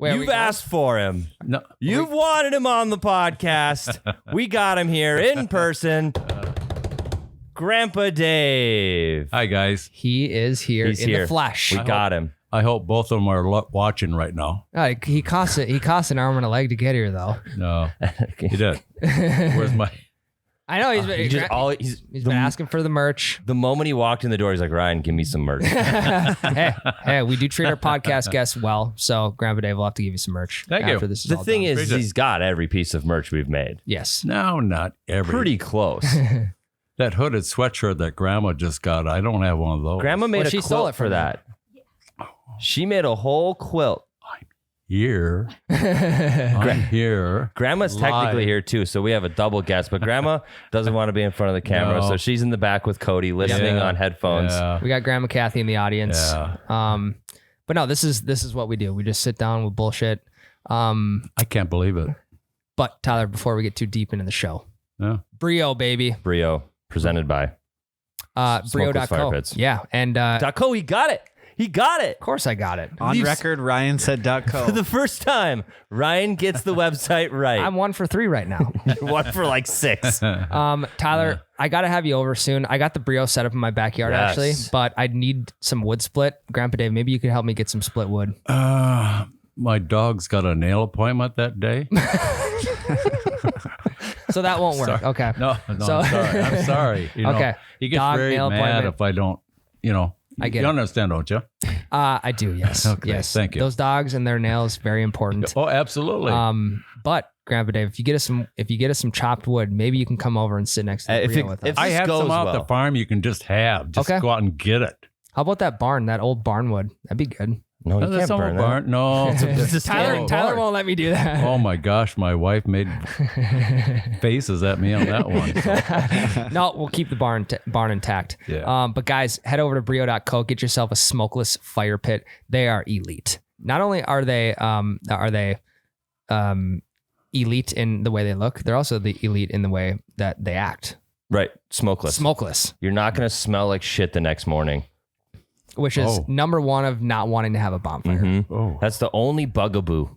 You've asked for him. No, You've wanted him on the podcast. We got him here in person. Grandpa Dave. Hi, guys. He is here He's in here. the flesh. We got him. I hope both of them are watching right now. He cost an arm and a leg to get here, though. No, he did. Where's my... I know he's been asking for the merch. The moment he walked in the door, he's like, Ryan, give me some merch. hey, we do treat our podcast guests well, so Grandpa Dave will have to give you some merch. Thank you. This is The all thing done. is, he's got every piece of merch we've made. Yes. No, not every. Pretty close. That hooded sweatshirt that Grandma just got, I don't have one of those. Grandma made a she stole quilt it for from that. She made a whole quilt. Here. I'm here. Grandma's technically here too, so we have a double guest, but Grandma doesn't want to be in front of the camera, No. so she's in the back with Cody listening on headphones. Yeah. We got Grandma Kathy in the audience. Yeah. But no, this is what we do. We just sit down with bullshit. I can't believe it. But Tyler, before we get too deep into the show, Yeah. Brio, baby. Brio, presented by Smokeless Fire Brio.co. Pits. Yeah. And .co, he got it. He got it. of course I got it. On record, Ryan said For .co. the first time, Ryan gets the website right. I'm 1 for 3 right now. One for like 6. Tyler, I got to have you over soon. I got the Brio set up in my backyard, Yes. actually, but I need some wood split. Grandpa Dave, maybe you could help me get some split wood. My dog's got a nail appointment that day. So that won't work. Okay. No, So- I'm sorry. I'm sorry. You know, Okay. He gets Dog very nail mad appointment. if I don't, I get you it. understand, don't you? I do, yes. Okay, yes. thank you. Those dogs and their nails, very important. Oh, absolutely. But Grandpa Dave, if you get us some chopped wood, maybe you can come over and sit next to the If Brio it- with if us. I this have goes some out well. the farm you can just have. Just Okay. go out and get it. How about that barn, that old barn wood? That'd be good. No, you That's can't not burn a that. barn. No. It's a Tyler standing Tyler barn. won't let me do that. Oh my gosh, my wife made faces at me on that one. So. No, we'll keep the barn intact. Yeah. But guys, head over to Brio.co. Get yourself a smokeless fire pit. They are elite. Not only are they elite in the way they look, they're also the elite in the way that they act. Right, smokeless. Smokeless, You're not going to smell like shit the next morning. which is Oh. number one of not wanting to have a bonfire. Mhm. Oh. That's the only bugaboo.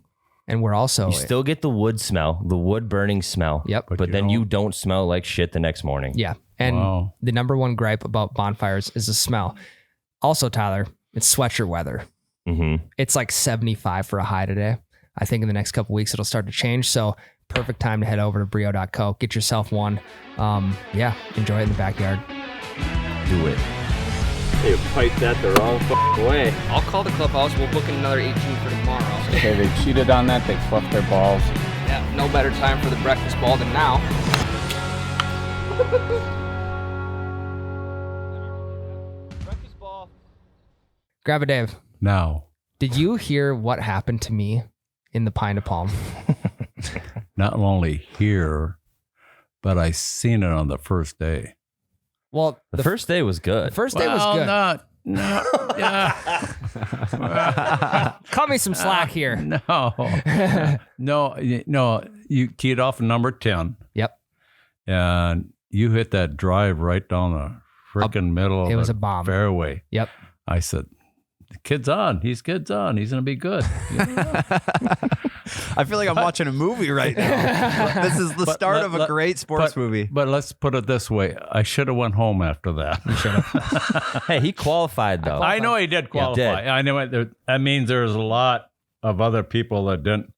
And we're also You still get the wood smell, the wood burning smell. Yep. But you then don't. you don't smell like shit the next morning. Yeah. And Wow. the number one gripe about bonfires is the smell. Also, Tyler, it's sweatshirt weather. Mm-hmm. It's like 75 for a high today. I think in the next couple weeks it'll start to change. So perfect time to head over to Brio.co. Get yourself one. Enjoy it in the backyard. Do it. They piped that the wrong way. I'll call the clubhouse. We'll book another 18 for tomorrow. Okay, they cheated on that. They fluffed their balls. Yeah, no better time for the breakfast ball than now. Breakfast ball. Grandpa Dave, Now, did you hear what happened to me in the Pine to Palm? not only here, but I seen it on the first day. Well, The first day was good. the first day was good. Cut me some slack here. No, you keyed off number 10 Yep. and you hit that drive right down the freaking middle of It was the a bomb. fairway. Yep. I said, the kid's on. He's going to be good. I feel like I'm watching a movie right now. This is the start of a great sports movie. But let's put it this way. I should have went home after that. Hey, he qualified though. I know he did qualify. did. I know that means there's a lot of other people that didn't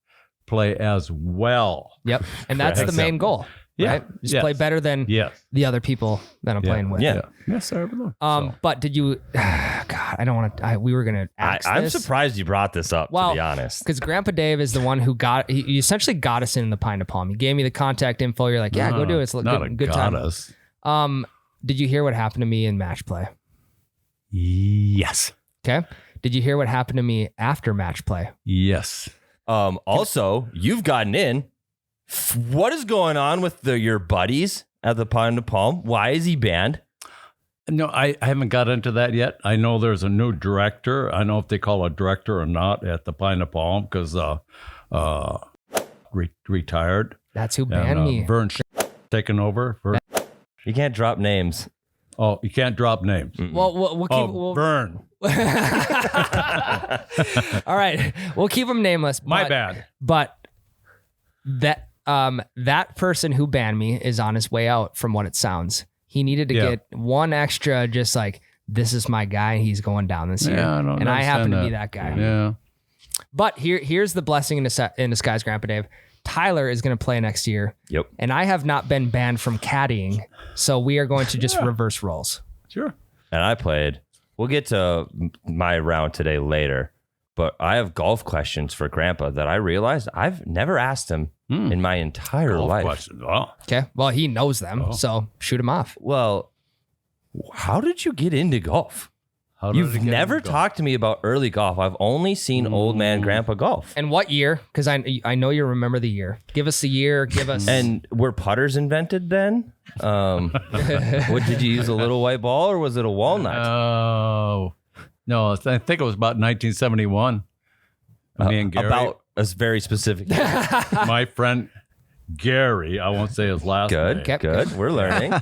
play as well. Yep. And that's the main goal. Yeah. Right? Just Yes. play better than Yes. the other people that I'm playing with. Yeah. Yes, sir. But did you? God, I don't want to. We were gonna ask I'm this. surprised you brought this up, Well, to be honest. Because Grandpa Dave is the one who he essentially got us in the Pine to Palm. He gave me the contact info. You're like, yeah, go do it. It's a not good time. goddess. Did you hear what happened to me in match play? Yes. Okay. Did you hear what happened to me after match play? Yes. Also, you've gotten in. What is going on with your buddies at the Pine to Palm? Why is he banned? No, I haven't got into that yet. I know there's a new director. I know if they call a director or not at the Pine to Palm because retired. That's who And, banned me. Vern taking over. You can't drop names. Oh, you can't drop names. Well, we'll keep. Burn. All right, we'll keep them nameless. My bad. But that person who banned me is on his way out. From what it sounds, he needed to get one extra. Just like, this is my guy. He's going down this year, and I happen to be that guy. Yeah. But here's the blessing in disguise, Grandpa Dave. Tyler is going to play next year. Yep. And I have not been banned from caddying, so we are going to just reverse roles. Sure. And I played. We'll get to my round today later, but I have golf questions for Grandpa that I realized I've never asked him in my entire life. Questions. Oh. Okay. Well, he knows them, so shoot him off. Well, how did you get into golf? How did it You've get never into golf? talked to me about early golf. I've only seen old man Grandpa golf. And what year? Because I know you remember the year. Give us the year. Give us. And were putters invented then? What did you use, a little white ball or was it a walnut? Oh, no, I think it was about 1971. Me and Gary. About a very specific. My friend Gary, I won't say his last name. Good, good. We're learning.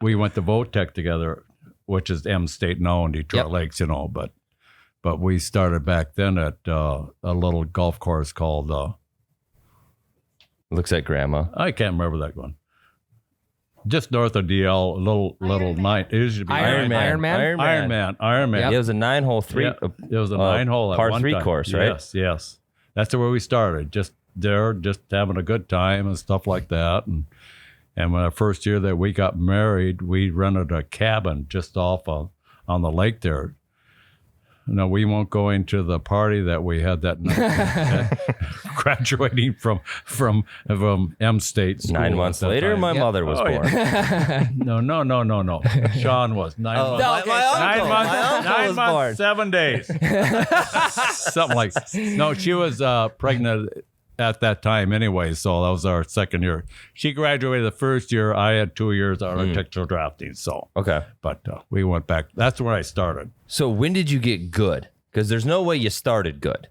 We went to Votech together, which is M State now in Detroit Lakes, but we started back then at a little golf course called, Looks like Grandma. I can't remember that one. Just north of DL, little nine. It used to be Iron Man. Ironman. Yeah, it was a 9-hole three. Yeah, it was a 9-hole at par one 3 time. course, right? Yes. That's where we started. Just there, just having a good time and stuff like that. And when the first year that we got married, we rented a cabin just off on the lake there. No, we won't go into the party that we had that night, graduating from M State School. 9 months later, time. my mother was born. Yeah. No. Sean was 9 months. My uncle, my uncle 9 was months, born. 7 days. Something like that. No, she was pregnant at that time anyway, so that was our second year. She graduated the first year. I had 2 years of architectural drafting, so. Okay. But we went back. That's where I started. So when did you get good? Because there's no way you started good.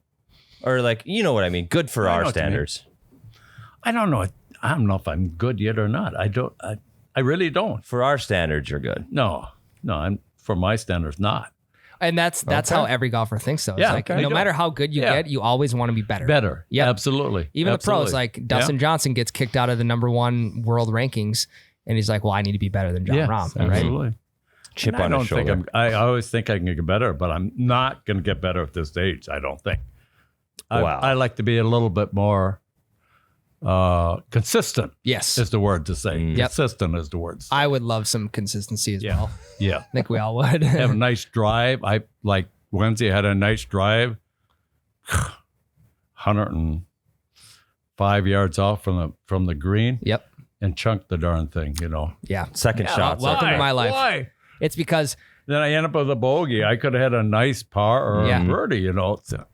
Or like, you know what I mean? Good for I know our what you mean. standards. I don't know. I don't know if I'm good yet or not. I really don't. For our standards, you're good. No, I'm for my standards not. And that's how every golfer thinks, though. It's Yeah, like, they no do. matter how good you get, you always want to be better. Better. Yep. Absolutely. Even Absolutely. the pros, like Dustin Johnson gets kicked out of the #1 world rankings, and he's like, well, I need to be better than John Rahm, right? Absolutely. Chip And on his shoulder. I always think I can get better, but I'm not going to get better at this age, I don't think. Wow. I like to be a little bit more consistent, Yes. is the word to say. Yep. Consistent is the word to say. I would love some consistency as well. Yeah. I think we all would. Have a nice drive. I like Wednesday had a nice drive, 105 yards off from the green. Yep. And chunked the darn thing, Yeah. Second shot. Welcome to my life. Why? It's because Then I end up with a bogey. I could have had a nice par or a birdie, So,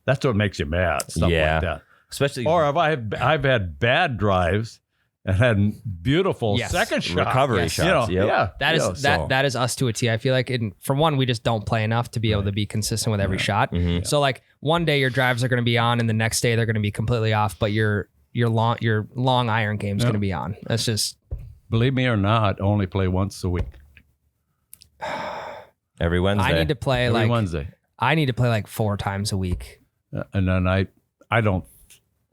that's what makes you mad. Stuff like that. Especially Or I've had bad drives and had beautiful second shots. recovery shots. Yep. Yeah. that is us to a T. I feel like for one, we just don't play enough to be able to be consistent with every shot. So like one day your drives are going to be on and the next day they're going to be completely off, but your long iron game is going to be on. That's just, Believe me or not, only play once a week. Every Wednesday. I need to play Every like Wednesday. I need to play like 4 times a week. And then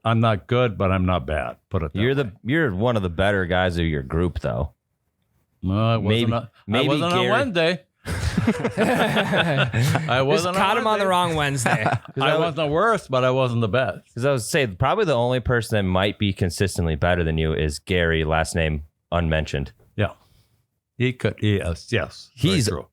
I'm not good, but I'm not bad. Put it that way. You're one of the better guys of your group, though. No, Maybe I Gary- wasn't on Wednesday. I Just wasn't caught him on the Wednesday. wrong Wednesday. I wasn't the worst, but I wasn't the best. Because I was saying, probably the only person that might be consistently better than you is Gary, last name unmentioned. Yeah. He could. Yes. Very He's true.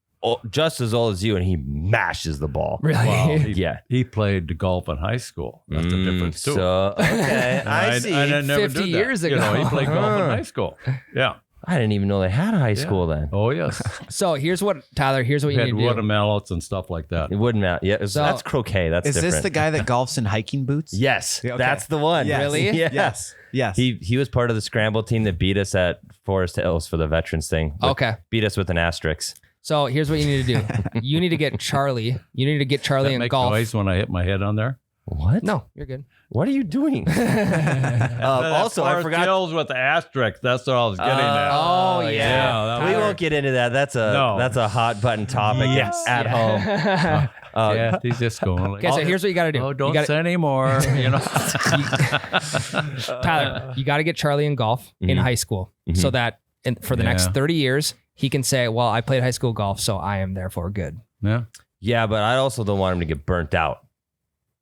just as old as you, and he mashes the ball. Really? Wow. Yeah. He played golf in high school. That's the difference too. So, okay, I see. I never 50 did that. years ago. He played golf in high school. Yeah. I didn't even know they had a high school then. Oh yes. So here's what you We need had to do. watermelons and stuff like that. It wouldn't matter. Yeah, So- that's croquet. That's Is different. this the guy that golfs in hiking boots? Yes, Okay. that's the one. Yes. Really? Yeah. Yes. He was part of the scramble team that beat us at Forest Hills for the veterans thing. Okay. Beat us with an asterisk. So here's what you need to do. You need to get Charlie. You need to get Charlie That in make golf. noise when I hit my head on there. What? No, you're good. What are you doing? Also, I forgot. Hills with the asterisk. That's what I was getting at. Oh, yeah. We won't get into that. That's a hot button topic at home. Yeah, he's just going. Like, Okay, so here's what you got to do. oh, don't you gotta, say anymore. Tyler, you got to get Charlie in golf in high school so that for the next 30 years, he can say, well, I played high school golf, so I am therefore good. Yeah. Yeah, but I also don't want him to get burnt out.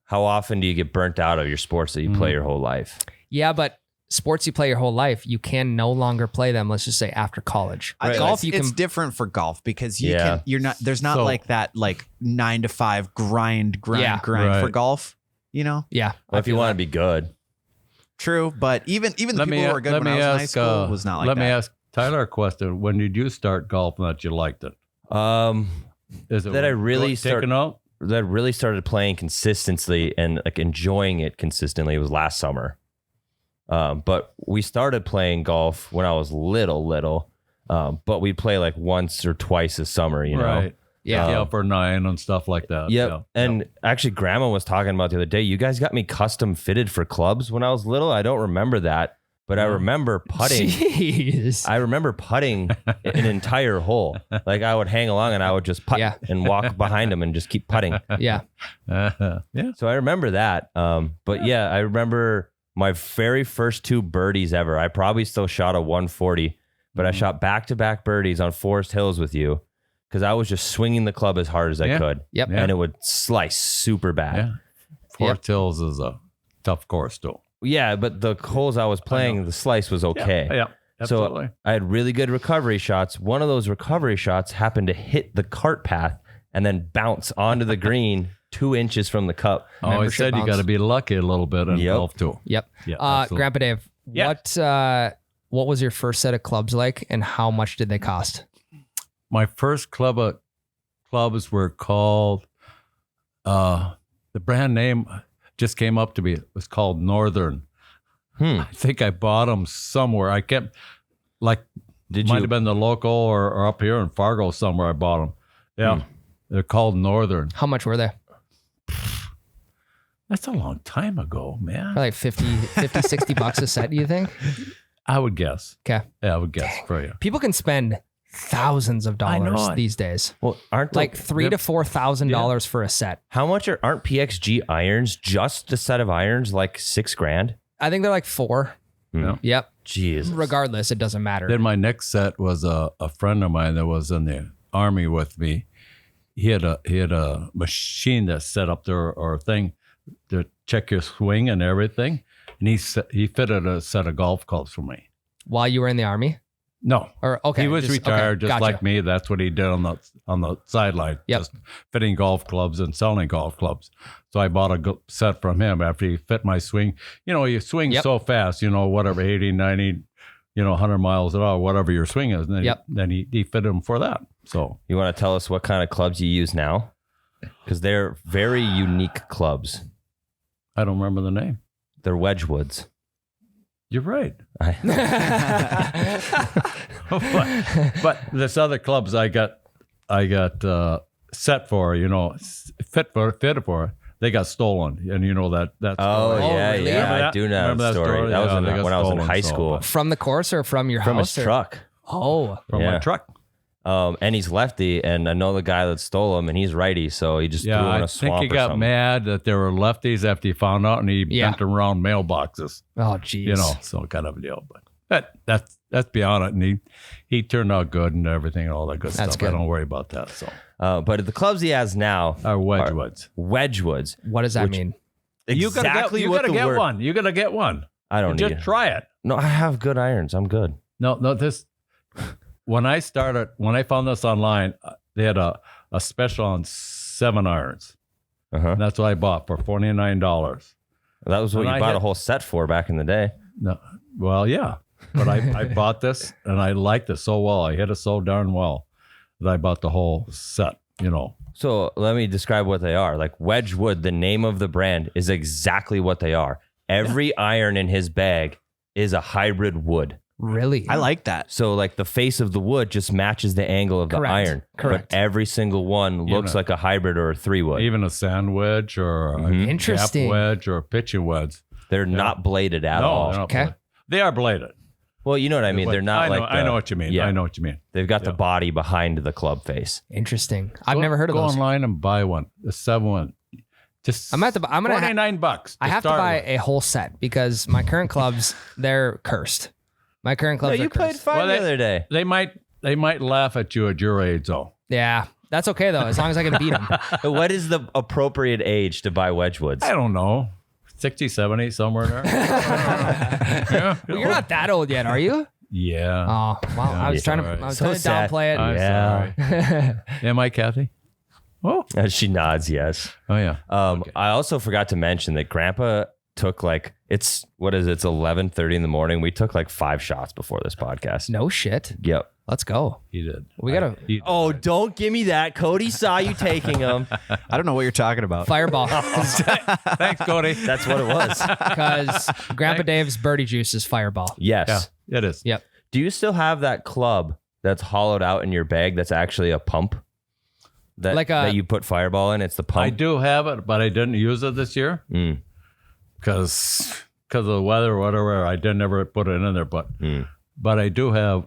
How often do you get burnt out of your sports that you play your whole life? Yeah, but sports you play your whole life, you can no longer play them, let's just say after college. I think Golf, it's different for golf because you're not, there's not like that, like 9 to 5 grind for golf, you know? Yeah. Well, if you want to be good. True. But even the people who were good when I was in high school was not like that. Let me ask Tyler a question. When did you start golf and that you liked it? Is it that I really started playing consistently and like enjoying it consistently was last summer. But we started playing golf when I was little. But we'd play like once or twice a summer, you know? Right. Yeah. For 9 and stuff like that. Yep. Yeah. And actually Grandma was talking about the other day, you guys got me custom fitted for clubs when I was little. I don't remember that, but I remember putting. Jeez. I remember putting an entire hole. Like I would hang along and I would just putt and walk behind him and just keep putting. Yeah. Yeah. So I remember that. But yeah, I remember my very first 2 birdies ever. I probably still shot a 140, but I shot back-to-back birdies on Forest Hills with you because I was just swinging the club as hard as I could. Yep. And it would slice super bad. Yeah. Forest Hills is a tough course too. Yeah, but the holes I was playing, the slice was okay. Yeah. Absolutely. So I had really good recovery shots. One of those recovery shots happened to hit the cart path and then bounce onto the green 2 inches from the cup. I always said you got to be lucky a little bit in golf too. Yep. Yeah, absolutely. Grandpa Dave, what was your first set of clubs like and how much did they cost? My first clubs were called, the brand name just came up to me. It was called Northern. I think I bought them somewhere. I kept might have been the local or up here in Fargo somewhere I bought them. Yeah. They're called Northern. How much were they? That's a long time ago, man. Probably like 50, $60 a set, do you think? I would guess. Okay. Yeah, I would guess for you. People can spend thousands of dollars these days. Well, aren't like $3,000 to $4,000 for a set? How much aren't PXG irons, just a set of irons, like $6,000? I think they're like 4. Yep. Jeez. Regardless, it doesn't matter. Then my next set was a friend of mine that was in the Army with me. He had a machine that set up there or a thing to check your swing and everything, and he fitted a set of golf clubs for me. While you were in the Army? No. Or okay, he was retired, just gotcha. like me. That's what he did on the sideline, just fitting golf clubs and selling golf clubs. So I bought a set from him after he fit my swing. You know, you swing so fast, whatever, 80, 90, 100 miles an hour, whatever your swing is. And then he fitted them for that. So you want to tell us what kind of clubs you use now? Because they're very unique clubs. I don't remember the name. They're Wedgewoods. You're right. but this other clubs I got set for, fitted for, they got stolen, and that's really? I do know that story. That was when I was in high school. From the course or from your from house? From his truck. Oh, from my truck. And he's lefty, and I know the guy that stole him, and he's righty, so he just threw him in a swamp. I think he got mad that there were lefties after he found out, and he bent around mailboxes. Oh, geez. So kind of a deal. But that's beyond it, and he turned out good and everything and all that good stuff. Good. I don't worry about that. So, but the clubs he has now are Wedgewoods. Wedgewoods. What does that mean? Exactly you gotta get one. You gotta get one. I don't need just try it. No, I have good irons. I'm good. No, this. When I found this online, they had a special on 7 irons. And that's what I bought for $49. That was what you bought a whole set for back in the day. No, well, yeah. But I bought this, and I liked it so well. I hit it so darn well that I bought the whole set, So let me describe what they are. Like Wedgewood, the name of the brand, is exactly what they are. Every iron in his bag is a hybrid wood. Really? I like that. So like the face of the wood just matches the angle of the iron. Correct. But every single one looks like a hybrid or a 3-wood. Even a sand wedge or a Interesting. gap wedge or a pitching wedge. They're not bladed at all. They're not Okay. bladed. They are bladed. Well, you know what I mean. They're not I know what you mean. Yeah. I know what you mean. They've got the body behind the club face. Interesting. I've never heard of Go those. online and buy one. The 7-1. Just I'm gonna $49. I have to buy a whole set because my current clubs, they're cursed. My current clubs No, are you played cursed. fine the other day. They might laugh at you at your age, though. Yeah, that's okay though, as long as I can beat them. What is the appropriate age to buy Wedgewoods? I don't know. 60, 70, somewhere in there. Yeah. Well, you're not that old yet, are you? Yeah. Oh, wow. I was trying to sorry. trying to sad. downplay it. I'm Yeah. sorry. Am I, Kathy? Oh. She nods, yes. Oh, yeah. I also forgot to mention that Grandpa took it's 11:30 in the morning. We took 5 shots before this podcast. No shit. Yep. Let's go. He did. We gotta Oh, don't give me that. Cody saw you taking them. I don't know what you're talking about. fireball Thanks, Cody. That's what it was. because Grandpa Dave's birdie juice is fireball. Yes. Yeah, it is. Yep. Do you still have that club that's hollowed out in your bag that's actually a pump? That you put fireball in? It's the pump? I do have it, but I didn't use it this year because of the weather or whatever. I didn't ever put it in there, but I do have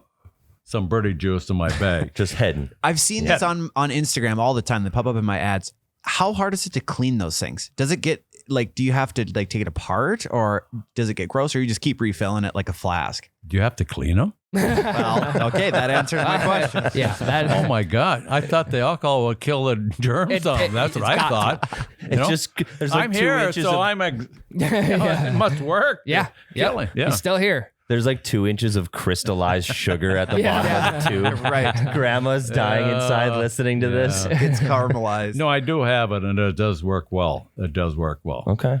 some birdie juice in my bag. Just heading. I've seen this on Instagram all the time. They pop up in my ads. How hard is it to clean those things? Does it get do you have to take it apart, or does it get gross, or you just keep refilling it like a flask? Do you have to clean them? Well, okay, that answers my question. Yeah. Oh my God! I thought the alcohol would kill the germs on them. That's what I thought. You know? There's I'm 2 here, inches so of, it must work. Yeah. Killing. Yeah. He's still here. there's 2 inches of crystallized sugar at the bottom of the tube. Right. Grandma's dying inside listening to this. It's caramelized. No, I do have it, and it does work well. It does work well. Okay.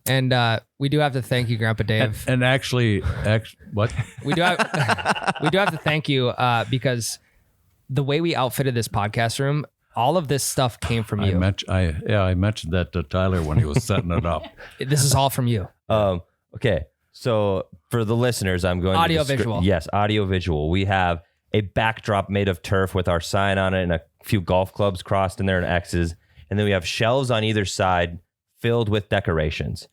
And we do have to thank you, Grandpa Dave. And actually, what? We do have to thank you because the way we outfitted this podcast room, all of this stuff came from you. I mentioned that to Tyler when he was setting it up. This is all from you. Okay. So for the listeners, I'm going Audio to visual. Yes, audio visual. We have a backdrop made of turf with our sign on it and a few golf clubs crossed in there and X's. And then we have shelves on either side filled with decorations.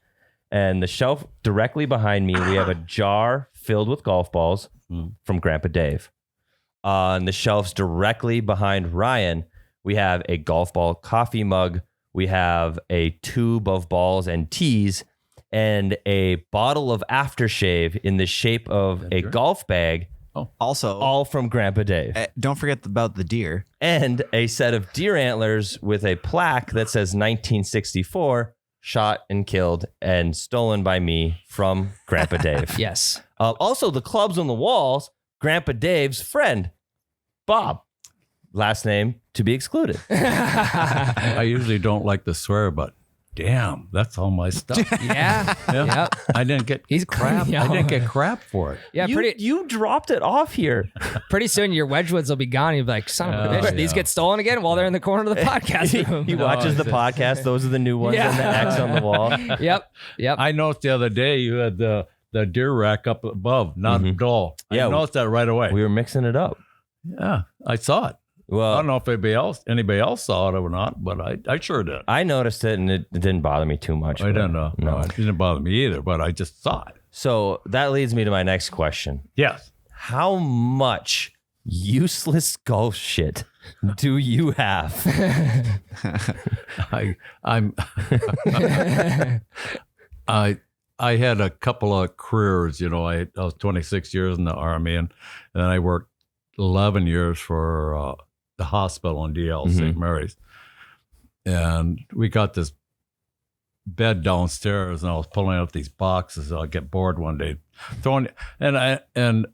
And the shelf directly behind me, we have a jar filled with golf balls from Grandpa Dave. On the shelves directly behind Ryan, we have a golf ball coffee mug. We have a tube of balls and tees and a bottle of aftershave in the shape of a golf bag. Also, all from Grandpa Dave. Don't forget about the deer. And a set of deer antlers with a plaque that says 1964, shot and killed and stolen by me from Grandpa Dave. Yes. Also, the clubs on the walls, Grandpa Dave's friend, Bob. Last name to be excluded. I usually don't like to swear, but damn, that's all my stuff. Yeah. Yep. I didn't get crap. Yeah. I didn't get crap for it. Yeah, You dropped it off here. pretty soon your Wedgewoods will be gone. You'll be like, son of a bitch, these yeah. get stolen again while they're in the corner of the podcast room. He watches the podcast. Those are the new ones and the X on the wall. Yep. I noticed the other day you had the deer rack up above, not dull. Yeah, I noticed that right away. We were mixing it up. Yeah, I saw it. I Well, don't know if anybody else saw it or not, but I sure did. I noticed it and it didn't bother me too much. I don't know. No. It didn't bother me either, but I just saw it. So that leads me to my next question. Yes. How much useless golf shit do you have? I had a couple of careers, I was 26 years in the Army, and then I worked 11 years for the hospital in DL, St. Mary's. And we got this bed downstairs, and I was pulling out these boxes. I'll get bored one day, and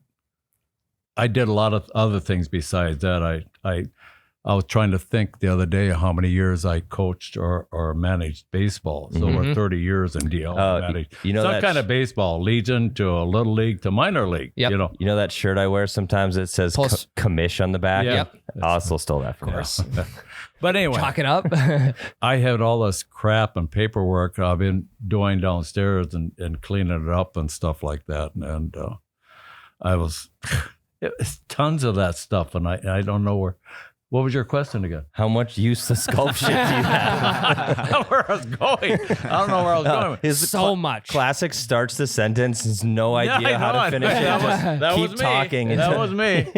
I did a lot of other things besides that. I was trying to think the other day how many years I coached or managed baseball. So we're 30 years in DL. Managed some kind of baseball, Legion to a little league to minor league. Yep. You know that shirt I wear sometimes that says commish on the back? Yeah. Yep. I still stole that from us. But anyway, Chalk it up. I had all this crap and paperwork I've been doing downstairs and cleaning it up and stuff like that. And it was tons of that stuff, and I don't know where. What was your question again? How much useless golf shit do you have? Where I was going. I don't know where I was going. His So much. Classic starts the sentence, has no idea how to finish it. That Keep was me. talking. That was me.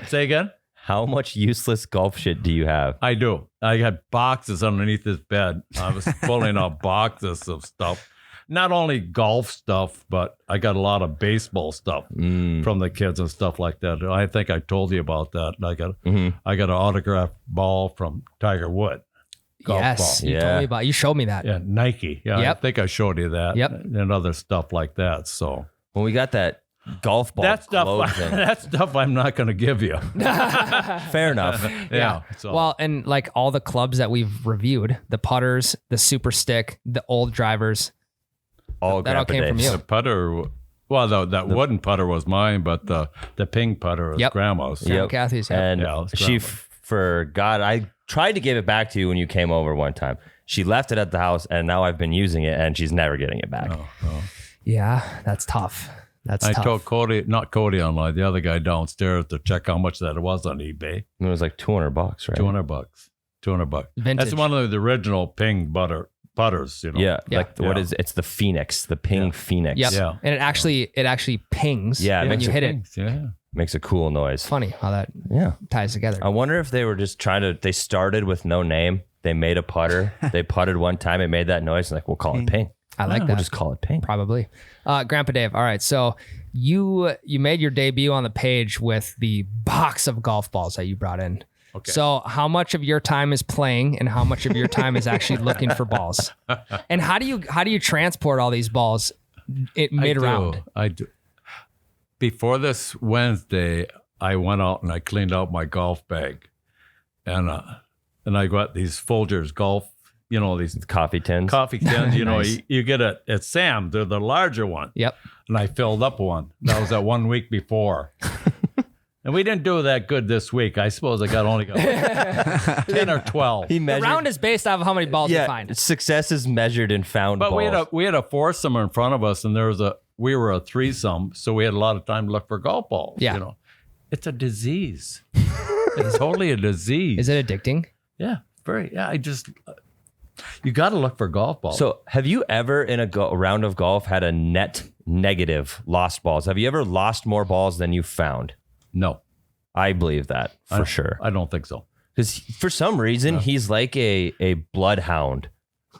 Say again? How much useless golf shit do you have? I do. I had boxes underneath this bed. I was pulling out boxes of stuff. Not only golf stuff, but I got a lot of baseball stuff from the kids and stuff like that. I think I told you about that. I got an autographed ball from Tiger Wood. Golf Yes, ball. you told me about. You showed me that. Yeah, Nike. Yeah, Yep. I think I showed you that. Yep. And other stuff like that. So When we got that golf ball that stuff, globe thing. that stuff I'm not going to give you. Fair enough. Yeah. So. Well, and like all the clubs that we've reviewed, the putters, the super stick, the old drivers, All that all Grandpa came from Dave's. you. the putter, well, that wooden putter was mine, but the ping putter was Yep. grandma's. Grandma Kathy's. Yeah. And Yeah, it's she Grandma's. forgot. I tried to give it back to you when you came over one time. She left it at the house, and now I've been using it, and she's never getting it back. Yeah, that's tough. That's I tough. told Cody, not Cody online, the other guy downstairs to check how much that it was on eBay. It was like $200, right? $200. $200. Vintage. That's one of the original ping putters, you know. Yeah, Yeah. like what is it's the Phoenix, the Ping Phoenix. Yep. Yeah. And it actually pings Yeah, it when makes you a hit it. Pings, yeah. Makes a cool noise. It's funny how that Yeah. ties together. I wonder if they were just they started with no name. They made a putter. They putted one time. It made that noise. Like, we'll call it Ping. I like We'll that. just call it Ping. Probably. Grandpa Dave. All right. So you made your debut on the page with the box of golf balls that you brought in. Okay. So how much of your time is playing and how much of your time is actually looking for balls? And how do you transport all these balls mid round? I do. Before this Wednesday, I went out and I cleaned out my golf bag, and I got these Folgers golf, these Coffee tins. coffee tins. Nice. You get it at Sam. They're the larger one. Yep. And I filled up one. That was that 1 week before. And we didn't do that good this week. I suppose I only got 10 or 12. He The measured. round is based off of how many balls you yeah, find. success is measured in found But balls. we had a foursome in front of us, and we were a threesome, so we had a lot of time to look for golf balls. Yeah. It's a disease. It's totally a disease. Is it addicting? Yeah, very. Yeah, you got to look for golf balls. So, have you ever in a round of golf had a net negative lost balls? Have you ever lost more balls than you found? no, I believe that for sure. I don't think so. Because for some reason, he's like a bloodhound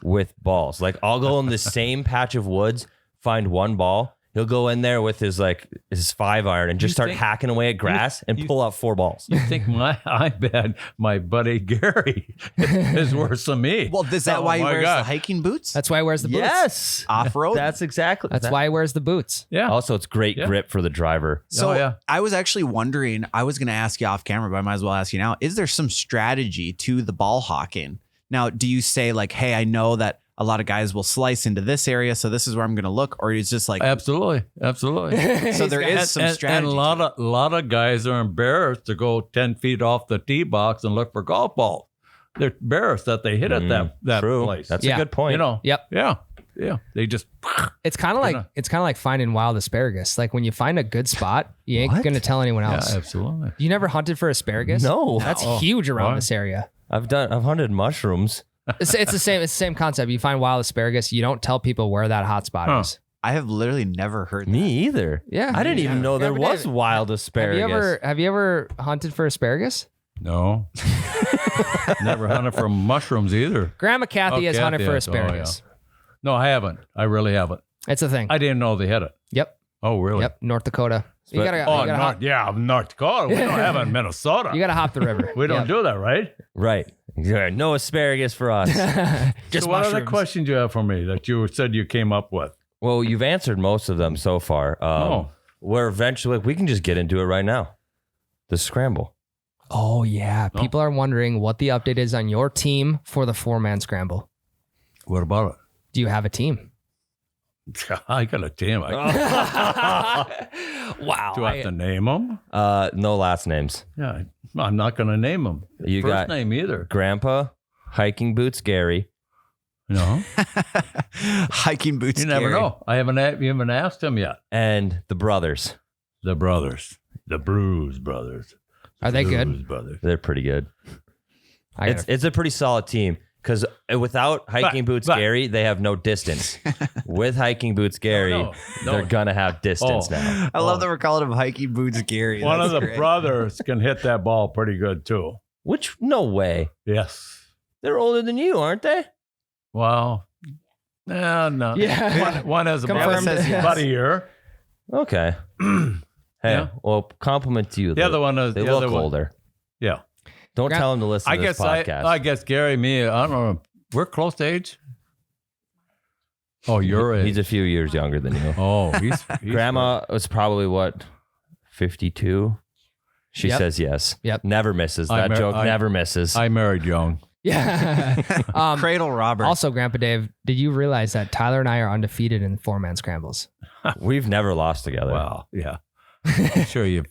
with balls. Like, I'll go in the same patch of woods, find one ball. He'll go in there with his 5-iron and just start hacking away at grass and pull out 4 balls. You think I bet my buddy Gary is worse than me? Well, is that Oh why he my wears God. the hiking boots? That's why he wears the boots. Yes. Off-road? That's exactly. That's why he wears the boots. Yeah. Also, it's great grip for the driver. So Oh, yeah. I was actually wondering, I was going to ask you off camera, but I might as well ask you now. Is there some strategy to the ball hawking? Now, do you say like, hey, I know that a lot of guys will slice into this area, so this is where I'm going to look? Or is just like, Absolutely. so there is some strategy. And a lot of guys are embarrassed to go 10 feet off the tee box and look for golf balls. They're embarrassed that they hit at that True. place. That's Yeah. a good point. Yep. Yeah. They just It's kind of like finding wild asparagus. Like when you find a good spot, you ain't What? gonna tell anyone else. absolutely. You never hunted for asparagus? No. That's Oh, huge around why? this area. I've hunted mushrooms. It's the same concept. You find wild asparagus, you don't tell people where that hot spot Huh. is. I have literally never heard that. Me either. Yeah. I didn't even know there Grandpa was Dave, wild asparagus. Have you ever hunted for asparagus? No. Never hunted for mushrooms either. Grandma Kathy has hunted Kathy for has. Oh, asparagus. No, I haven't. I really haven't. It's a thing. I didn't know they had it. Yep. Oh, really? Yep. North Dakota. You gotta hop, North Dakota. We don't have it in Minnesota. you gotta hop the river. We don't do that, right? Right. Yeah, no asparagus for us. Just So what other mushrooms. questions do you have for me that you said you came up with? Well, you've answered most of them so far. We're eventually, we can just get into it right now. The scramble. Oh yeah. People are wondering what the update is on your team for the 4-man scramble. What about Do you have a team? it? I got a team. Wow. Do I have to name them? No last names. Yeah, I'm not going to name them. You First got name either. Grandpa, Hiking Boots Gary. No, Hiking boots. you never Gary. know. You haven't asked him yet. And the brothers. The brothers. The Bruise brothers. Are they Bruise good? brothers. They're pretty good. I gotta- It's a pretty solid team because without hiking boots Gary, they have no distance. With hiking boots Gary, No. they're gonna have distance now. I love that we're calling him hiking boots Gary. One That's of the great. brothers can hit that ball pretty good too. Which no way. Yes. They're older than you, aren't they? Well, no. Yeah. One has Confirmed. Says yes. about a year. Okay. Hey, Yeah. well, compliment to you. The other one is They the look other one. older. Yeah. Don't Gra- tell him to listen I to this guess podcast. I guess Gary, me, I don't know. We're close to age. Oh, your age. He's a few years younger than you. Oh, he's Grandma was probably what, 52? She Yep. says yes. Yep. Never misses. I That mar- joke I- never misses. I married young. Yeah. Cradle Robert. Also, Grandpa Dave, did you realize that Tyler and I are undefeated in 4-man scrambles? We've never lost together. Wow. Yeah. I'm sure you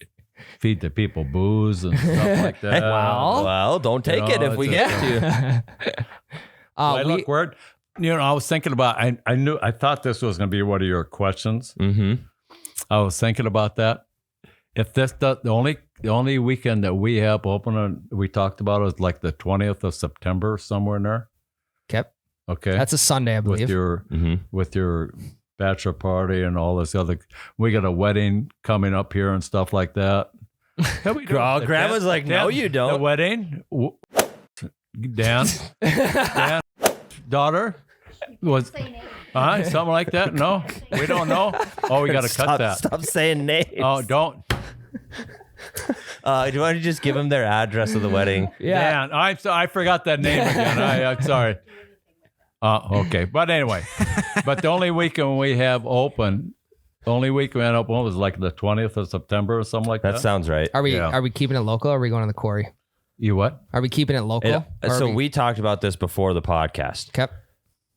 feed the people booze and stuff like that. Well, don't take You it know, if we it's get to. I look weird. I was thinking about. I thought this was going to be one of your questions. Mm-hmm. I was thinking about that. If this the only weekend that we have open, and we talked about is like the 20th of September, somewhere in there. Yep. Okay. That's a Sunday, I with believe. your bachelor party and all this other. We got a wedding coming up here and stuff like that. Yeah, we do. Oh, The Grandma's Dan- like, no, Dan- you don't. The wedding. Dan, daughter was something like that. No, we don't know. Oh, we got to cut that. Stop saying names. Oh, don't. Do you want to just give them their address of the wedding? Yeah. Dan, I forgot that name again. I'm sorry. Okay, but anyway, but the only weekend we have open, was like the 20th of September or something like that. That sounds right. Are we Yeah. are we keeping it local or are we going to the quarry? You what? Are we keeping it local? So we talked about this before the podcast. kept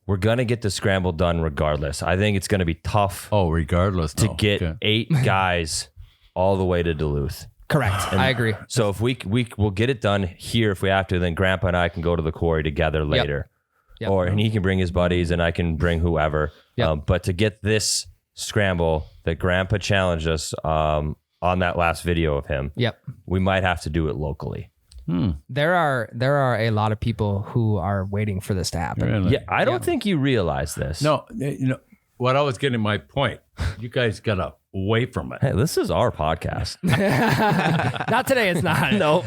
We're going to get the scramble done regardless. I think it's going to be tough Oh, regardless. to no. get Okay. 8 guys all the way to Duluth. correct. I agree. So if we'll get it done here if we have to, then Grandpa and I can go to the quarry together later. Yep. And he can bring his buddies and I can bring whoever. Yep. But to get this scramble that Grandpa challenged us on that last video of him, Yep. we might have to do it locally. There are a lot of people who are waiting for this to happen. Really? Yeah, I don't think you realize this. No, what I was getting my point. You guys got away from it. Hey, this is our podcast. Not today, it's not. No.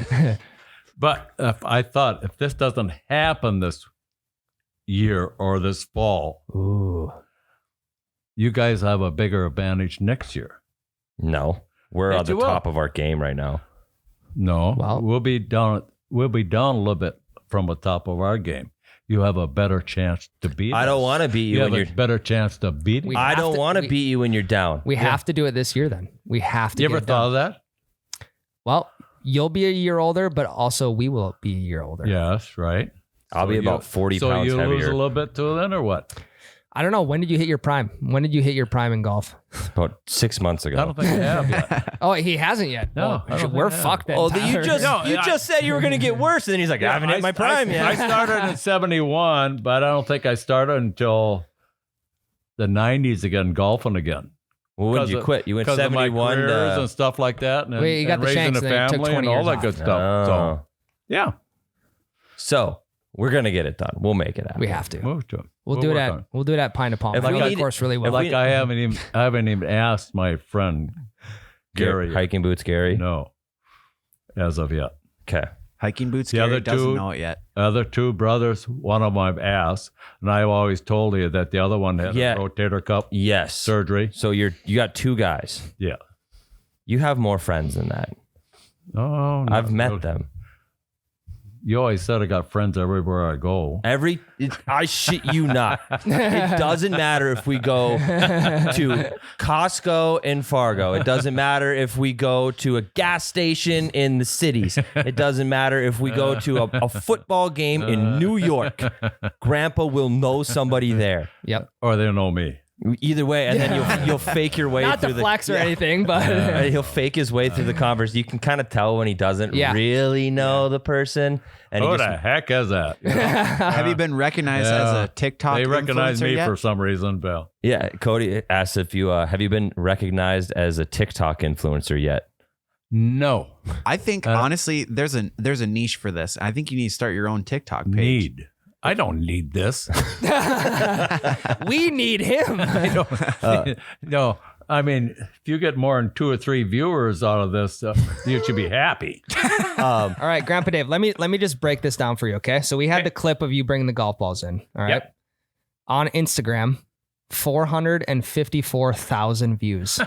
But if this doesn't happen this year or this fall, Ooh. you guys have a bigger advantage next year. No. We're Yes, at the you will. top of our game right now. No, Well- we'll be down. We'll be down a little bit from the top of our game. You have a better chance to beat. I don't us. want to beat You you have when a you're better chance to beat. We us. I have don't to- want to we- beat you when you're down. We have to do it this year then. We have to You get ever it thought done. of that? Well, you'll be a year older, but also we will be a year older. Yes, right. I'll be about 40 so pounds you lose heavier. a little bit too then, or what? I don't know. When did you hit your prime? When did you hit your prime in golf? About 6 months ago. I don't think I have yet. Oh, he hasn't yet. No, Well, I don't think we're I have. fucked then. Oh, Tyler. you just said you were going to get worse, and then he's like, I haven't hit my prime yet. I started in 71, but I don't think I started until the 90s again, golfing again. Well, when did you quit? You went 71 of my careers to... and stuff like that, and, Wait, you got and the raising shanks a and then it took family 20 and all years that off. good stuff. So Oh. yeah, So we're going to get it done. We'll make it happen. We have to. move to it. We'll do it work on at we'll do it at Pine to Palm. If We we know the need- course really well. Like I haven't even asked my friend Gary. Hiking boots, Gary. No, as of yet. Okay. Hiking boots The Gary other doesn't two- know it yet. Other two brothers, one of them I've asked, and I've always told you that the other one had Yeah. a rotator cuff Yes. surgery. So you got 2 guys. Yeah. You have more friends than that. Oh, I've met them. You always said I got friends everywhere I go. I shit you not. It doesn't matter if we go to Costco in Fargo. It doesn't matter if we go to a gas station in the cities. It doesn't matter if we go to a football game in New York. Grandpa will know somebody there. Yep. Or they know me. Either way, and then you'll fake your way Not through the flex or anything, but he'll fake his way through the converse. You can kind of tell when he doesn't really know the person. And Who he the heck is that? Have you been recognized as a TikTok They recognize influencer me yet? for some reason, Bill. Yeah, Cody asked if you have you been recognized as a TikTok influencer yet? No. I think honestly, there's a niche for this. I think you need to start your own TikTok page. Need. I don't need this. we need him. No. I mean, if you get more than 2 or 3 viewers out of this, you should be happy. All right, Grandpa Dave, let me just break this down for you, okay? So we had the clip of you bringing the golf balls in, all right? Yep. On Instagram, 454,000 views.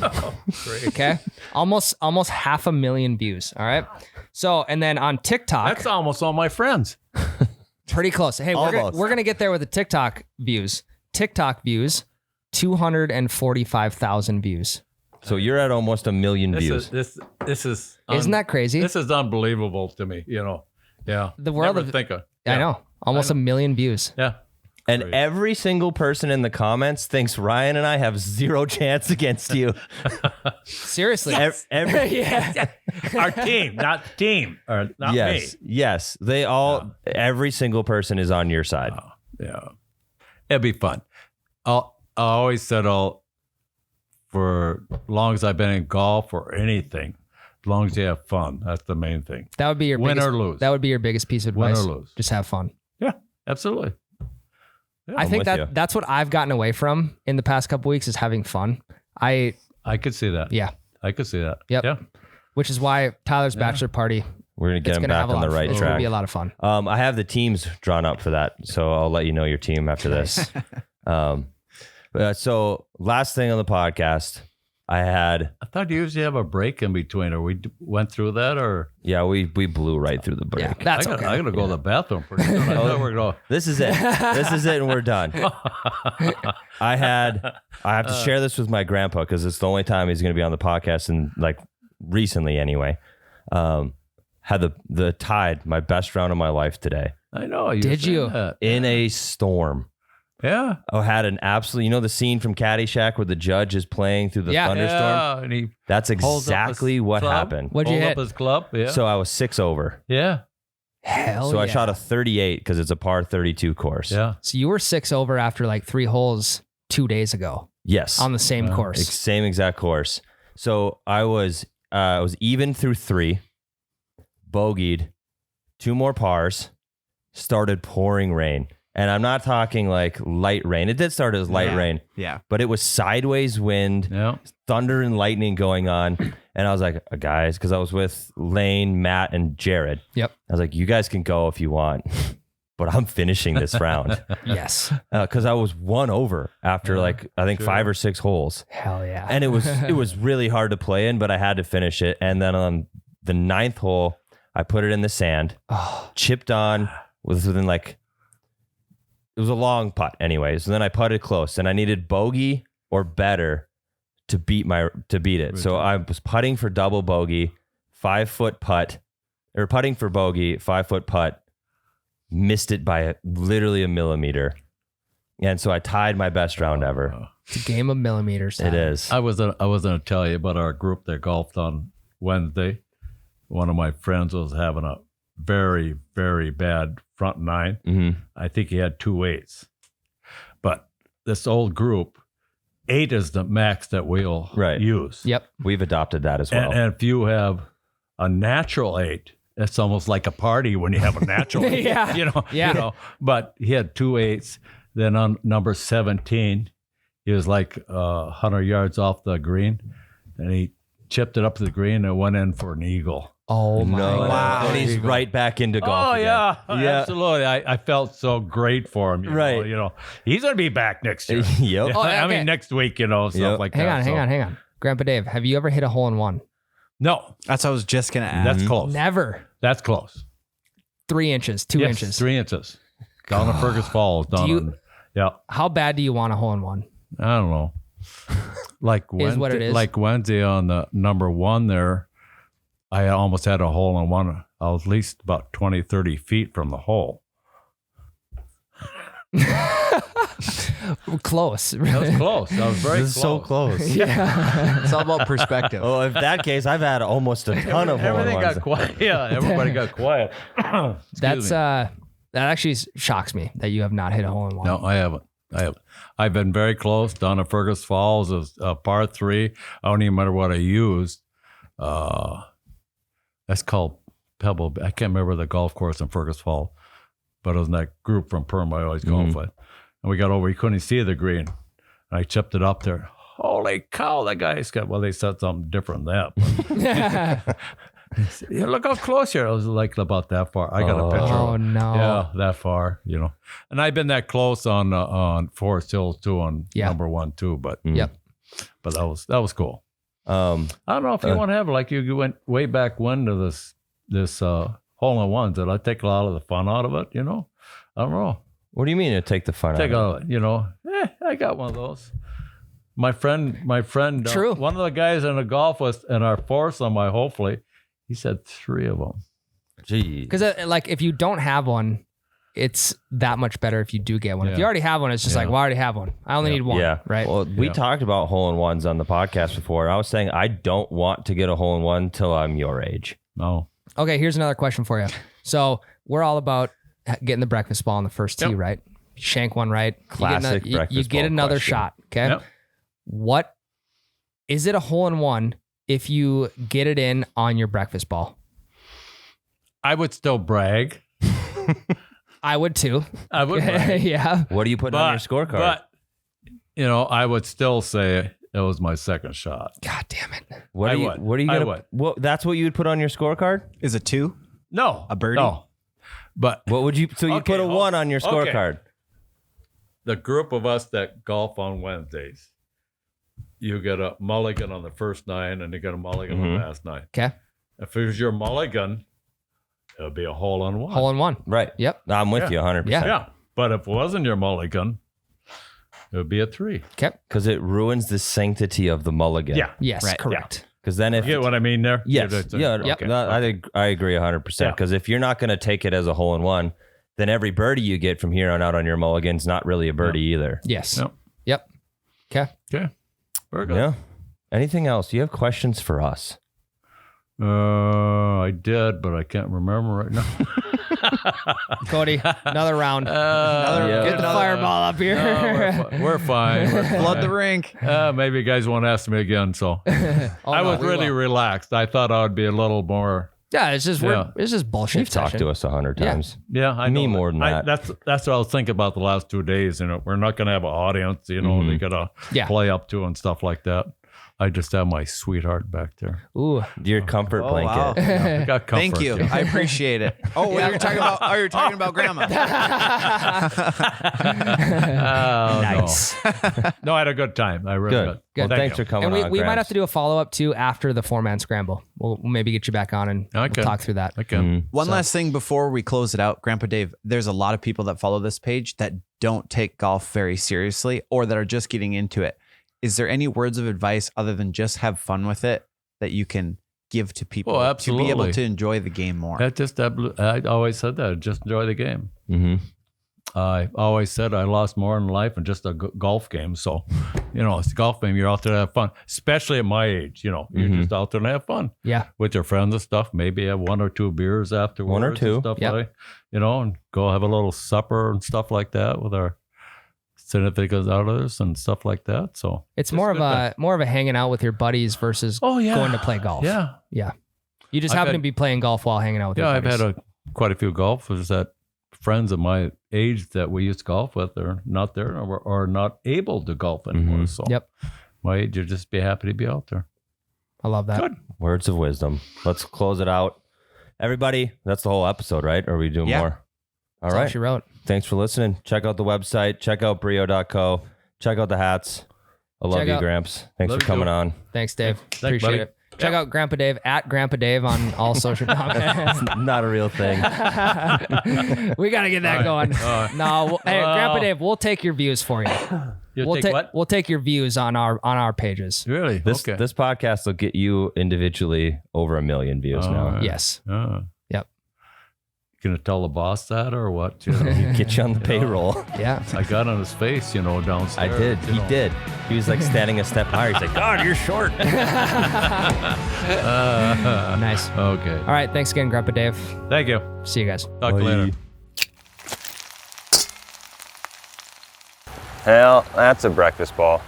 Oh, great. Okay? Almost 500,000 views, all right? So, and then on TikTok, That's almost all my friends. pretty close. Hey, we're going to get there with the TikTok views. TikTok views, 245,000 views. So you're at almost 1 million views. This is Isn't that crazy? This is unbelievable to me, you know. Yeah. The world Never of- think of. I know. Almost 1 million views. Yeah. And Great. every single person in the comments thinks Ryan and I have zero chance against you. Seriously. Yeah. Our team, not team, or not Yes. me. Yes. They all, every single person is on your side. Yeah. It'd be fun. I always said, for as long as I've been in golf or anything, as long as you have fun, that's the main thing. That would be your Win biggest, or lose. That would be your biggest piece of Win advice. or lose. Just have fun. Yeah, absolutely. Yeah, I think with you. that's what I've gotten away from in the past couple weeks is having fun. I could see that. Yeah. I could see that. Yep. Yeah. Which is why Tyler's bachelor party, We're going to it's get him going to back have a on lot the of, right it's going to track. be a lot of fun. I have the teams drawn up for that. So I'll let you know your team after this. So last thing on the podcast, I thought you usually have a break in between, or we went through that, or we blew right through the break. Yeah, that's I okay. gotta go to the bathroom pretty soon. I thought we were going. This is it. This is it, and we're done. I have to share this with my grandpa because it's the only time he's going to be on the podcast, and like recently anyway. Had the Tide, my best round of my life today, I know. Did said you? that. in a storm. Yeah. I had an absolute, the scene from Caddyshack where the judge is playing through the thunderstorm. Yeah, and he That's holds up exactly his what club. happened. What'd you hold hit? up his club. Yeah. So I was 6 over. yeah. Hell So I yeah. shot a 38 because it's a par 32 course. Yeah. So you were 6 over after like 3 holes 2 days ago Yes. on the same course. Same exact course. So I was even through 3, bogeyed, 2 more pars, started pouring rain. And I'm not talking like light rain. It did start as light rain, Yeah. but it was sideways wind, Yeah. thunder and lightning going on. And I was like, guys, because I was with Lane, Matt, and Jared. Yep. I was like, you guys can go if you want, but I'm finishing this round Yes. because I was 1 over after I think 5 or 6 holes. Hell yeah. And it was really hard to play in, but I had to finish it. And then on the 9th hole, I put it in the sand, chipped on within it was a long putt anyways. And then I putted close and I needed bogey or better to beat it. So I was putting for double bogey, 5-foot putt, or putting for bogey, 5-foot putt, missed it by literally a millimeter. And so I tied my best round ever. It's a game of millimeters. It is. I was gonna tell you about our group that golfed on Wednesday. One of my friends was having a very, very bad front 9. Mm-hmm. I think he had 2 8s. But this old group, 8 is the max that we'll use. Yep. We've adopted that as well. And if you have a natural 8, it's almost like a party when you have a natural 8. Yeah. Yeah. But he had 2 8s. Then on number 17, he was like 100 yards off the green, and he chipped it up to the green and went in for an eagle. Oh my No. God. Wow. And he's right back into golf. Oh again. yeah, absolutely. I felt so great for him. Right. You know, he's gonna be back next year. Yep. Oh, I okay. mean next week. Stuff Yep. like Hang that. on. Grandpa Dave, have you ever hit a hole in one? No, That's what I was just gonna ask. that's close. Never. That's close. 3 inches, 2 Yes, inches. 3 inches. Down to Fergus Falls. Down. you- Yeah. How bad do you want a hole in one? I don't know. Like Is what it is. Like Wednesday on the number 1 there, I almost had a hole in one. I was at least about 20, 30 feet from the hole. Close. That was close. I was very This is so close. Yeah. It's all about perspective. Well, in that case, I've had almost a ton of Everything hole-in-ones. got quiet. Yeah, everybody got quiet. That's that actually shocks me that you have not hit a hole in one. No, I haven't. I've been very close. Down at Fergus Falls is a par 3. I don't even remember what I used. That's called Pebble. I can't remember the golf course in Fergus Falls, but it was in that group from Perm I always golf with. And we got over. You couldn't see the green. And I chipped it up there. Holy cow! That guy's got. Well, they said something different than that. But yeah, look how close here. I was like about that far. I got a picture. Oh of it. no. Yeah, that far, And I've been that close on Forest Hills too, on number 1 too. But Yep. but that was cool. I I don't know if you want to have like you went way back when to this hole-in-ones. Did I take a lot of the fun out of it? I don't know. What do you mean to take the fun Take out of it? out, I got one of those. My friend, True. one of the guys in the golf was in our foursome. Hopefully, he said 3 of them. Gee. Because like if you don't have one, it's that much better if you do get one. If Yeah. you already have one, it's just like, well, I already have one. I only need one. Yeah. Right. Well, we Yeah. talked about hole-in-ones on the podcast before. I was saying I don't want to get a hole-in-one till I'm your age. No. Okay, here's another question for you. So we're all about getting the breakfast ball on the first tee, Yep. right? You shank one right. Classic you breakfast get ball another question. shot. Okay. Yep. What is it a hole in one if you get it in on your breakfast ball? I would still brag. I would too. I would brag. Yeah. What do you put on your scorecard? But, I would still say it was my second shot. God damn it. what I are you? would. What are you I gonna? would. Well, that's what you would put on your scorecard. Is it 2? No. A birdie? No. But What would you? So you Okay, put a 1 on your okay. scorecard. the group of us that golf on Wednesdays, you get a mulligan on the first 9 and you get a mulligan on the last 9. Okay. If it was your mulligan, it would be a hole in one. Hole in one. Right. Yep. I'm with you 100%. Yeah. But if it wasn't your mulligan, it would be a 3. Okay. Because it ruins the sanctity of the mulligan. Yeah. Yes. Right. Correct. Because then if You get what I mean there? yes, Yeah. yeah, Okay. no, I agree 100%. Yeah. Because if you're not going to take it as a hole in one, then every birdie you get from here on out on your mulligan's not really a birdie either. Yes. Yep. Yep. Okay. Okay. Very good. Yeah. Anything else? Do you have questions for us? I did, but I can't remember right now. Cody, another round. Yeah. Get the fireball up here. We're fine. Flood the rink. Maybe you guys won't ask me again. So Oh, I no, was we really will. relaxed. I thought I would be a little more. Yeah, it's just it's just bullshit. You've talked to us 100 Yeah. times. Yeah, I Me know more than that. That's what I was thinking about the last 2 days. We're not going to have an audience. They gotta Yeah. play up to and stuff like that. I just have my sweetheart back there. Ooh. Your comfort Oh, blanket. wow. I got comfort. Thank you. I appreciate it. Oh, you're talking about. Oh, you're talking about grandma. Nice. No, I had a good time. I really Good. did. Good. Well, Thank thanks you. for coming And on. we might Gramps. have to do a follow up too after the 4-man scramble. We'll maybe get you back on and Okay. we'll talk through that. Okay. Mhm. One last thing before we close it out, Grandpa Dave, there's a lot of people that follow this page that don't take golf very seriously or that are just getting into it. Is there any words of advice other than just have fun with it that you can give to people Oh, to be able absolutely. to enjoy the game more? I always said that. Just enjoy the game. Mhm. I always said I lost more in life than just a golf game. So, it's a golf game. You're out there to have fun, especially at my age. You're just out there to have fun Yeah. with your friends and stuff. Maybe have 1 or 2 beers afterwards. 1 or 2. And stuff Yep. like, and go have a little supper and stuff like that with our significant others and stuff like that. So It's Just more of good a hanging out with your buddies versus going to play golf. Yeah. Yeah. You just I've happen had- to be playing golf while hanging out with Yeah, your I've buddies. had quite a few golfers that friends of my age that we used to golf with are not there or not able to golf anymore. Mhm. So Yep. my age, you'd just be happy to be out there. I love that. Good. Words of wisdom. Let's close it out. Everybody, that's the whole episode, right? Or are we doing Yeah. more? All That's all right. she wrote. Thanks for listening. Check out the website. Check out Brio.co. Check out the hats. I love Check you, out- Gramps. Thanks Love for you coming too. on. Thanks, Dave. Thanks, Appreciate buddy. it. Check out Grandpa Dave at Grandpa Dave on all social media. Not a real thing. We got to get that going. No, hey, Grandpa Dave, we'll take your views for you. You take what? We'll take your views on our pages. Really? This okay. this podcast will get you individually over 1 million views now. All right. Yes. Oh. Yep. gonna tell the boss that or what? You know? Get you on the payroll. Yeah. I got on his face, you know, I downstairs. did. you He know. did. He was like standing a step higher. He's like, God, you're short. Nice. Okay. All right. Thanks again, Grandpa Dave. Thank you. See you guys. Talk to you later. Hell, that's a breakfast ball.